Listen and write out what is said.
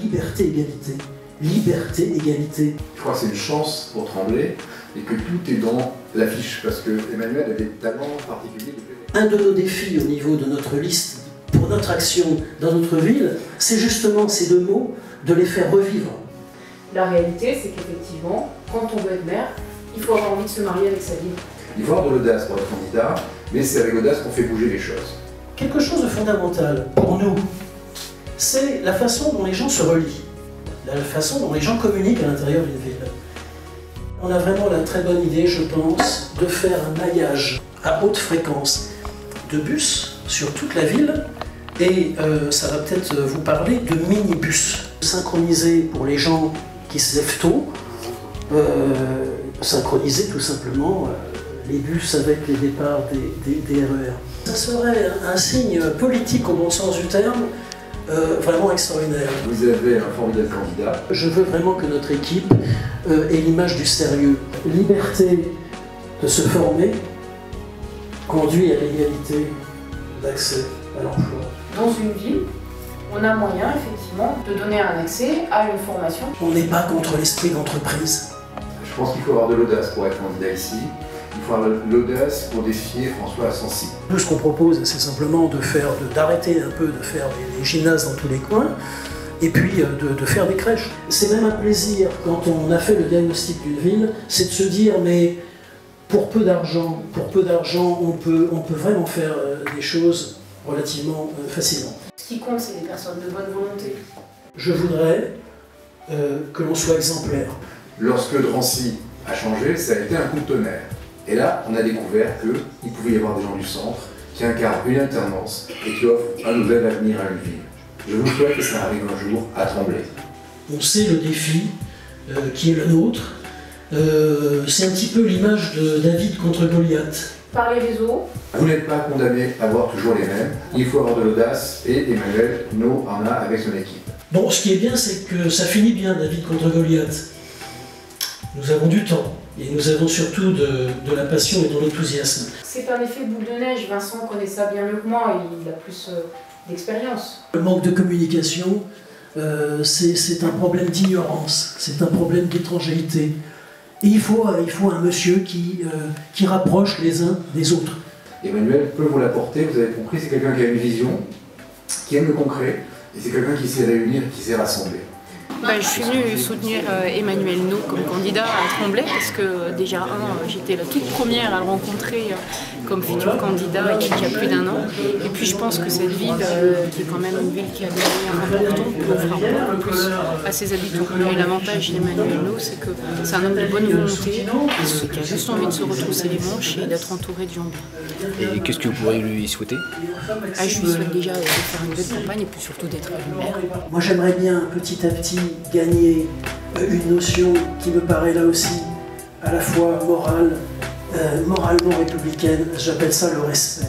Liberté, égalité. Liberté, égalité. Je crois que c'est une chance pour Tremblay et que tout est dans l'affiche parce que Emmanuel a des talents particuliers. Un de nos défis au niveau de notre liste pour notre action dans notre ville, c'est justement ces deux mots, de les faire revivre. La réalité, c'est qu'effectivement, quand on veut être maire, il faut avoir envie de se marier avec sa ville. Il faut avoir de l'audace pour être candidat, mais c'est avec l'audace qu'on fait bouger les choses. Quelque chose de fondamental pour nous, c'est la façon dont les gens se relient, la façon dont les gens communiquent à l'intérieur d'une ville. On a vraiment la très bonne idée, je pense, de faire un maillage à haute fréquence de bus sur toute la ville, et ça va peut-être vous parler de minibus. Synchroniser pour les gens qui se lèvent tôt, synchroniser tout simplement les bus avec les départs des RER. Ça serait un signe politique au bon sens du terme, vraiment extraordinaire. Vous avez un formidable candidat. Je veux vraiment que notre équipe ait l'image du sérieux. Liberté de se former conduit à l'égalité d'accès à l'emploi. Dans une ville, on a moyen effectivement de donner un accès à une formation. On n'est pas contre l'esprit d'entreprise. Je pense qu'il faut avoir de l'audace pour être candidat ici. Il faut avoir de l'audace pour défier François Asensi. Nous, ce qu'on propose, c'est simplement d'arrêter un peu de faire des gymnases dans tous les coins, et puis de faire des crèches. C'est même un plaisir, quand on a fait le diagnostic d'une ville, c'est de se dire, mais pour peu d'argent, on peut vraiment faire des choses relativement facilement. Ce qui compte, c'est des personnes de bonne volonté. Je voudrais que l'on soit exemplaire. Lorsque Drancy a changé, ça a été un coup de tonnerre. Et là, on a découvert qu'il pouvait y avoir des gens du centre qui incarnent une alternance et qui offrent un nouvel avenir à une ville. Je vous souhaite que ça arrive un jour à Tremblay. On sait le défi qui est le nôtre. C'est un petit peu l'image de David contre Goliath. Par les réseaux. Vous n'êtes pas condamné à avoir toujours les mêmes. Il faut avoir de l'audace et Emmanuel en a avec son équipe. Bon, ce qui est bien, c'est que ça finit bien, David contre Goliath. Nous avons du temps et nous avons surtout de la passion et de l'enthousiasme. C'est un effet boule de neige. Vincent connaît ça bien mieux que moi, il a plus d'expérience. Le manque de communication, c'est un problème d'ignorance, c'est un problème d'étrangeté. Et il faut un monsieur qui rapproche les uns des autres. Emmanuel peut vous l'apporter, vous avez compris, c'est quelqu'un qui a une vision, qui aime le concret, et c'est quelqu'un qui sait réunir, qui sait rassembler. Je suis venue soutenir Emmanuel No comme candidat à Tremblay parce que déjà, j'étais la toute première à le rencontrer comme futur candidat il y a plus d'1 an. Et puis je pense que cette ville, qui est quand même une ville qui a des moyens importants, offre beaucoup plus à ses habitants. Et l'avantage d'Emmanuel No, c'est que c'est un homme de bonne volonté, qui a juste envie de se retrousser les manches et d'être entouré de gens bien. Et qu'est-ce que vous pourriez lui souhaiter? Je lui souhaite déjà de faire une belle campagne et puis surtout d'être élu maire. Moi j'aimerais bien petit à petit gagner une notion qui me paraît là aussi à la fois morale, moralement républicaine, j'appelle ça le respect.